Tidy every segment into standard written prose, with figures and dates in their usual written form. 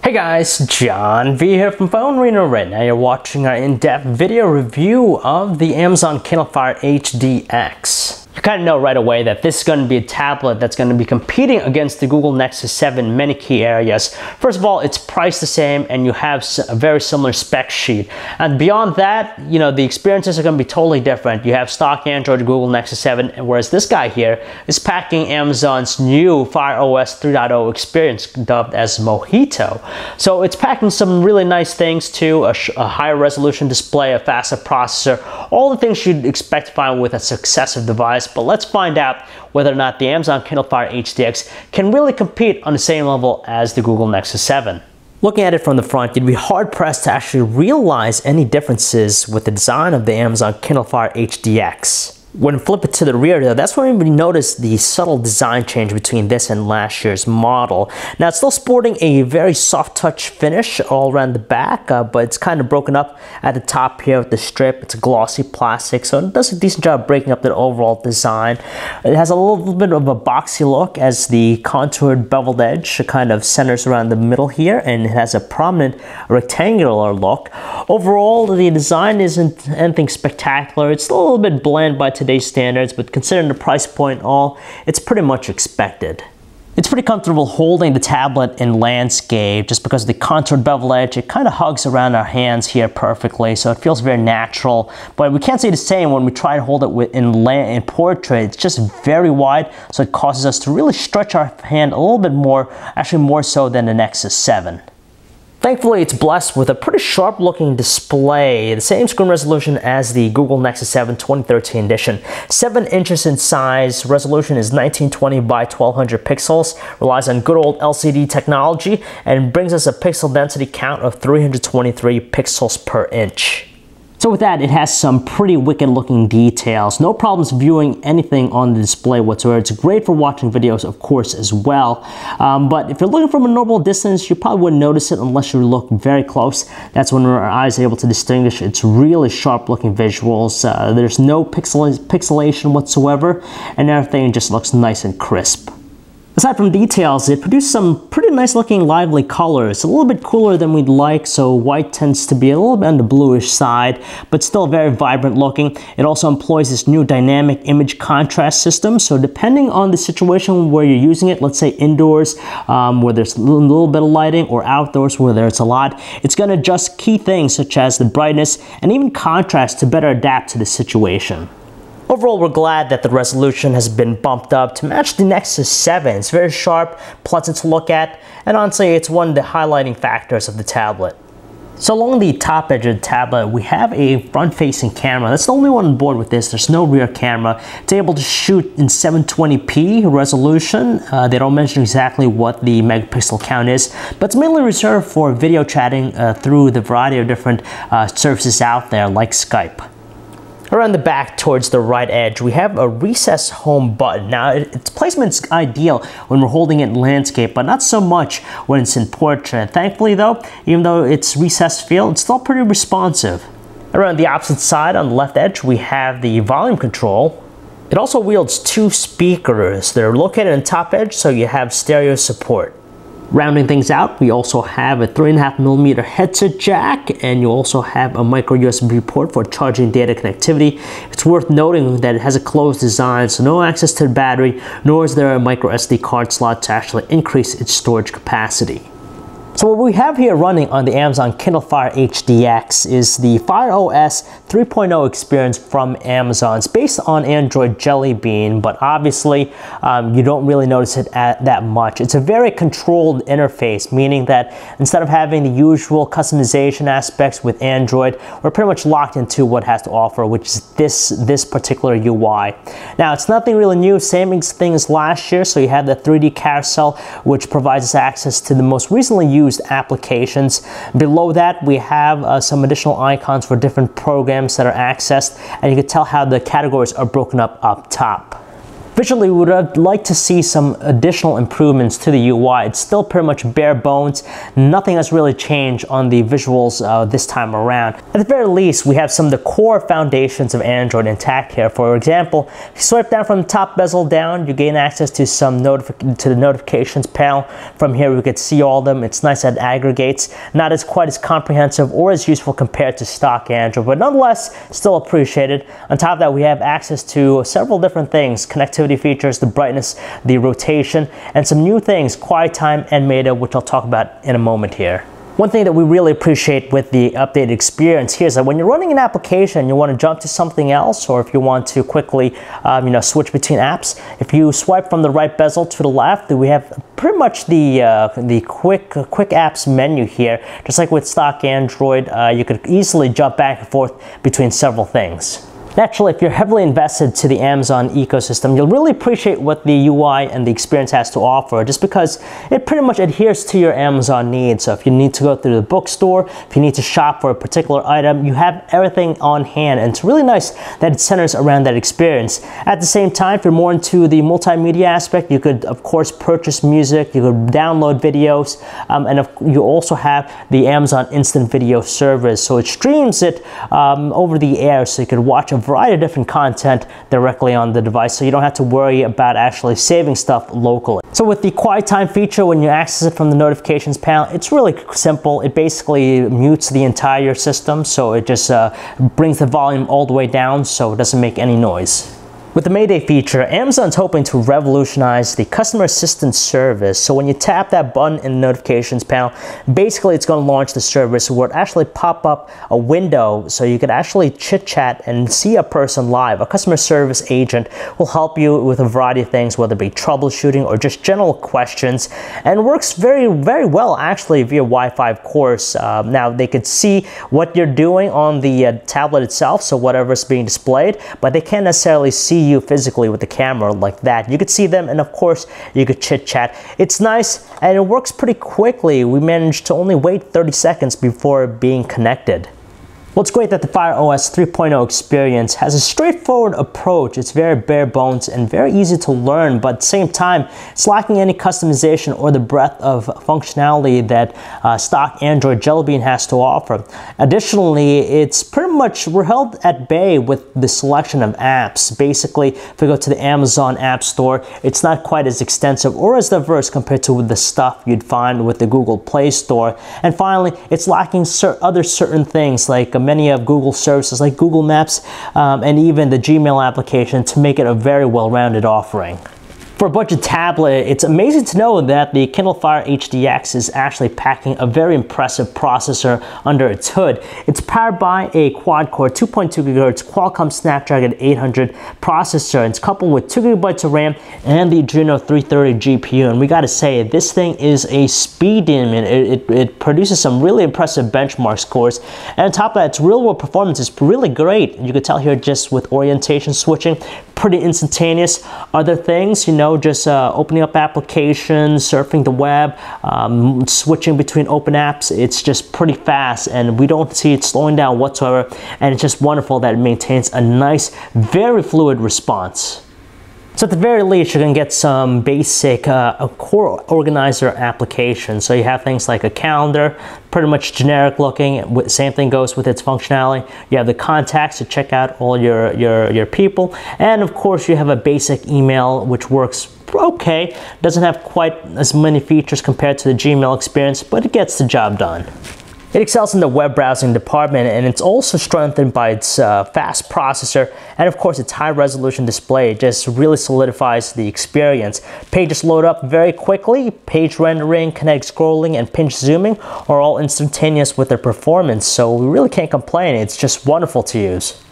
Hey guys, John V here from PhoneArena. Right now you're watching our in-depth video review of the Amazon Kindle Fire HDX. You kind of know right away that this is going to be a tablet that's going to be competing against the Google Nexus 7 in many key areas. First of all, it's priced the same and you have a very similar spec sheet. And beyond that, you know, the experiences are going to be totally different. You have stock Android Google Nexus 7, whereas this guy here is packing Amazon's new Fire OS 3.0 experience dubbed as Mojito. So it's packing some really nice things too, a higher resolution display, a faster processor, all the things you'd expect to find with a successive device. But let's find out whether or not the Amazon Kindle Fire HDX can really compete on the same level as the Google Nexus 7. Looking at it from the front, you'd be hard-pressed to actually realize any differences with the design of the Amazon Kindle Fire HDX. When you flip it to the rear though, that's when we notice the subtle design change between this and last year's model. Now it's still sporting a very soft touch finish all around the back, but it's kind of broken up at the top here with the strip. It's a glossy plastic, so it does a decent job breaking up the overall design. It has a little bit of a boxy look as the contoured beveled edge kind of centers around the middle here, and it has a prominent rectangular look. Overall, the design isn't anything spectacular. It's still a little bit bland by today's standards, but considering the price point and all, it's pretty much expected. It's pretty comfortable holding the tablet in landscape just because of the contoured bevel edge. It kind of hugs around our hands here perfectly, so it feels very natural. But we can't say the same when we try to hold it in portrait. It's just very wide, so it causes us to really stretch our hand a little bit more, actually more so than the Nexus 7. Thankfully, it's blessed with a pretty sharp looking display, the same screen resolution as the Google Nexus 7 2013 edition. 7 inches in size, resolution is 1920 by 1200 pixels, relies on good old LCD technology, and brings us a pixel density count of 323 pixels per inch. So with that, it has some pretty wicked looking details. No problems viewing anything on the display whatsoever. It's great for watching videos, of course, as well. But if you're looking from a normal distance, you probably wouldn't notice it unless you look very close. That's when our eyes are able to distinguish. It's really sharp looking visuals. There's no pixelation whatsoever, and everything just looks nice and crisp. Aside from details, it produced some pretty nice looking lively colors. A little bit cooler than we'd like, so white tends to be a little bit on the bluish side, but still very vibrant looking. It also employs this new dynamic image contrast system, so depending on the situation where you're using it, let's say indoors where there's a little bit of lighting, or outdoors where there's a lot, it's going to adjust key things such as the brightness and even contrast to better adapt to the situation. Overall, we're glad that the resolution has been bumped up to match the Nexus 7. It's very sharp, pleasant to look at, and honestly, it's one of the highlighting factors of the tablet. So along the top edge of the tablet, we have a front-facing camera. That's the only one on board with this. There's no rear camera. It's able to shoot in 720p resolution. They don't mention exactly what the megapixel count is, but it's mainly reserved for video chatting through the variety of different services out there, like Skype. Around the back towards the right edge, we have a recessed home button. Now, its placement's ideal when we're holding it in landscape, but not so much when it's in portrait. Thankfully though, even though it's recessed feel, it's still pretty responsive. Around the opposite side, on the left edge, we have the volume control. It also wields 2 speakers. They're located on the top edge, so you have stereo support. Rounding things out, we also have a 3.5mm headset jack, and you also have a micro USB port for charging data connectivity. It's worth noting that it has a closed design, so no access to the battery, nor is there a micro SD card slot to actually increase its storage capacity. So what we have here running on the Amazon Kindle Fire HDX is the Fire OS 3.0 experience from Amazon. It's based on Android Jelly Bean, but obviously you don't really notice it that much. It's a very controlled interface, meaning that instead of having the usual customization aspects with Android, we're pretty much locked into what it has to offer, which is this particular UI. Now, it's nothing really new, same thing as last year. So you have the 3D carousel, which provides us access to the most recently used applications. Below that, we have some additional icons for different programs that are accessed, and you can tell how the categories are broken up top. Visually, we would like to see some additional improvements to the UI. It's still pretty much bare bones. Nothing has really changed on the visuals this time around. At the very least, we have some of the core foundations of Android intact here. For example, if you swipe down from the top bezel down, you gain access to some the notifications panel. From here, we could see all of them. It's nice that it aggregates. Not quite as comprehensive or as useful compared to stock Android, but nonetheless, still appreciated. On top of that, we have access to several different things: connectivity features, the brightness, the rotation, and some new things, quiet time and meta, which I'll talk about in a moment here. One thing that we really appreciate with the updated experience here is that when you're running an application, you want to jump to something else, or if you want to quickly switch between apps, if you swipe from the right bezel to the left, we have pretty much the quick apps menu here. Just like with stock Android, you could easily jump back and forth between several things. Naturally, if you're heavily invested to the Amazon ecosystem, you'll really appreciate what the UI and the experience has to offer, just because it pretty much adheres to your Amazon needs. So if you need to go through the bookstore, if you need to shop for a particular item, you have everything on hand, and it's really nice that it centers around that experience. At the same time, if you're more into the multimedia aspect, you could of course purchase music, you could download videos, and you also have the Amazon Instant Video service. So it streams it over the air, so you could watch a variety of different content directly on the device, so you don't have to worry about actually saving stuff locally. So with the quiet time feature, when you access it from the notifications panel, it's really simple. It basically mutes the entire system, so it just brings the volume all the way down so it doesn't make any noise. With the Mayday feature, Amazon's hoping to revolutionize the customer assistance service. So when you tap that button in the notifications panel, basically it's going to launch the service where it actually pop up a window so you could actually chit chat and see a person live. A customer service agent will help you with a variety of things, whether it be troubleshooting or just general questions, and works very, very well actually via Wi-Fi, of course. Now they could see what you're doing on the tablet itself, so whatever's being displayed, but they can't necessarily see you physically with the camera like that. You could see them, and of course you could chit chat. It's nice and it works pretty quickly. We managed to only wait 30 seconds before being connected. Well, it's great that the Fire OS 3.0 experience has a straightforward approach. It's very bare bones and very easy to learn, but at the same time, it's lacking any customization or the breadth of functionality that stock Android Jelly Bean has to offer. Additionally, it's pretty much, we're held at bay with the selection of apps. Basically, if we go to the Amazon App Store, it's not quite as extensive or as diverse compared to the stuff you'd find with the Google Play Store. And finally, it's lacking other certain things like many of Google services like Google Maps and even the Gmail application to make it a very well-rounded offering. For a budget tablet, it's amazing to know that the Kindle Fire HDX is actually packing a very impressive processor under its hood. It's powered by a quad-core 2.2 GHz Qualcomm Snapdragon 800 processor, and it's coupled with 2 GB of RAM and the Adreno 330 GPU. And we gotta say, this thing is a speed demon. It produces some really impressive benchmark scores, and on top of that, its real-world performance is really great. You could tell here just with orientation switching, pretty instantaneous. Other things, just opening up applications, surfing the web, switching between open apps, it's just pretty fast, and we don't see it slowing down whatsoever, and it's just wonderful that it maintains a nice, very fluid response. So at the very least, you're going to get some basic core organizer applications. So you have things like a calendar, pretty much generic looking. Same thing goes with its functionality. You have the contacts to check out all your people. And of course, you have a basic email, which works okay. Doesn't have quite as many features compared to the Gmail experience, but it gets the job done. It excels in the web browsing department, and it's also strengthened by its fast processor, and of course its high resolution display just really solidifies the experience. Pages load up very quickly. Page rendering, kinetic scrolling, and pinch zooming are all instantaneous with their performance, so we really can't complain. It's just wonderful to use.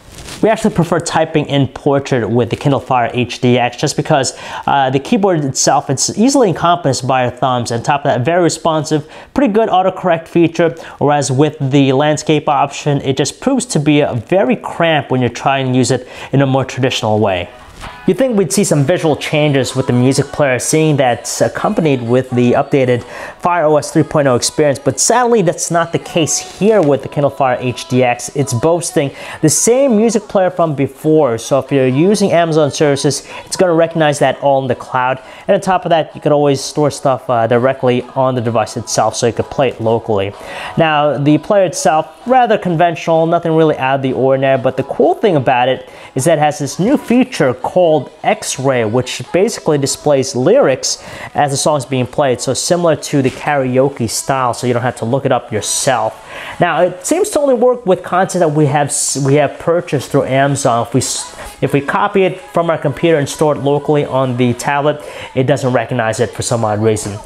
We actually prefer typing in portrait with the Kindle Fire HDX just because the keyboard itself, it's easily encompassed by our thumbs, and on top of that, very responsive, pretty good autocorrect feature, whereas with the landscape option, it just proves to be very cramped when you're trying to use it in a more traditional way. You'd think we'd see some visual changes with the music player, seeing that's accompanied with the updated Fire OS 3.0 experience, but sadly that's not the case here with the Kindle Fire HDX. It's boasting the same music player from before, so if you're using Amazon services, it's going to recognize that all in the cloud, and on top of that, you can always store stuff directly on the device itself, so you can play it locally. Now, the player itself, rather conventional, nothing really out of the ordinary, but the cool thing about it is that it has this new feature called X-Ray, which basically displays lyrics as the song is being played, so similar to the karaoke style, so you don't have to look it up yourself. Now, it seems to only work with content that we have purchased through Amazon. If we copy it from our computer and store it locally on the tablet, it doesn't recognize it for some odd reason.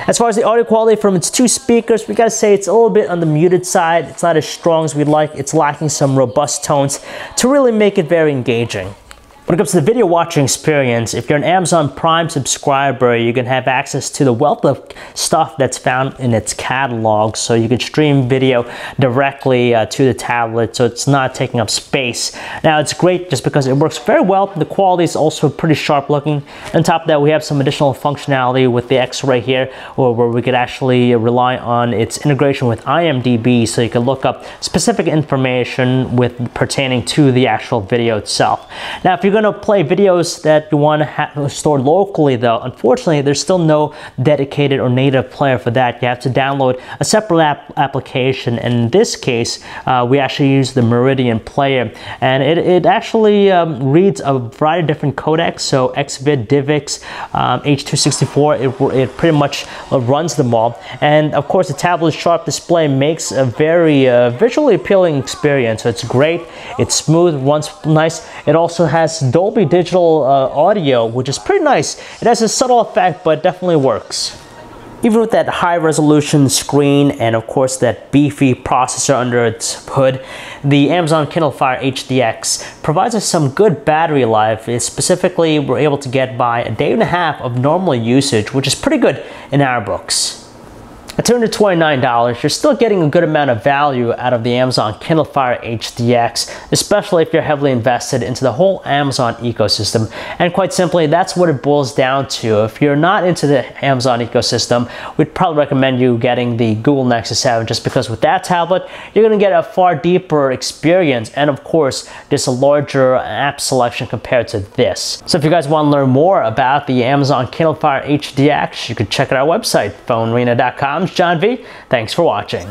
As far as the audio quality from its two speakers, we gotta say it's a little bit on the muted side. It's not as strong as we'd like. It's lacking some robust tones to really make it very engaging. When it comes to the video watching experience, if you're an Amazon Prime subscriber, you can have access to the wealth of stuff that's found in its catalog, so you can stream video directly to the tablet, so it's not taking up space. Now, it's great just because it works very well. The quality is also pretty sharp looking. On top of that, we have some additional functionality with the X-Ray here, where we could actually rely on its integration with IMDb, so you can look up specific information pertaining to the actual video itself. Now, if you're going to play videos that you want to have stored locally, though, unfortunately there's still no dedicated or native player for that. You have to download a separate application, and in this case we actually use the Meridian player, and it actually reads a variety of different codecs, so XVID, DivX, H.264. It pretty much runs them all, and of course the tablet's sharp display makes a very visually appealing experience. So it's great, it's smooth, runs nice. It also has Dolby Digital audio, which is pretty nice. It has a subtle effect, but definitely works. Even with that high resolution screen and of course that beefy processor under its hood, the Amazon Kindle Fire HDX provides us some good battery life. Specifically, we're able to get by a day and a half of normal usage, which is pretty good in our books. At $229, you're still getting a good amount of value out of the Amazon Kindle Fire HDX, especially if you're heavily invested into the whole Amazon ecosystem. And quite simply, that's what it boils down to. If you're not into the Amazon ecosystem, we'd probably recommend you getting the Google Nexus 7, just because with that tablet, you're going to get a far deeper experience, and of course, there's a larger app selection compared to this. So if you guys want to learn more about the Amazon Kindle Fire HDX, you can check out our website, PhoneArena.com. John V. Thanks for watching.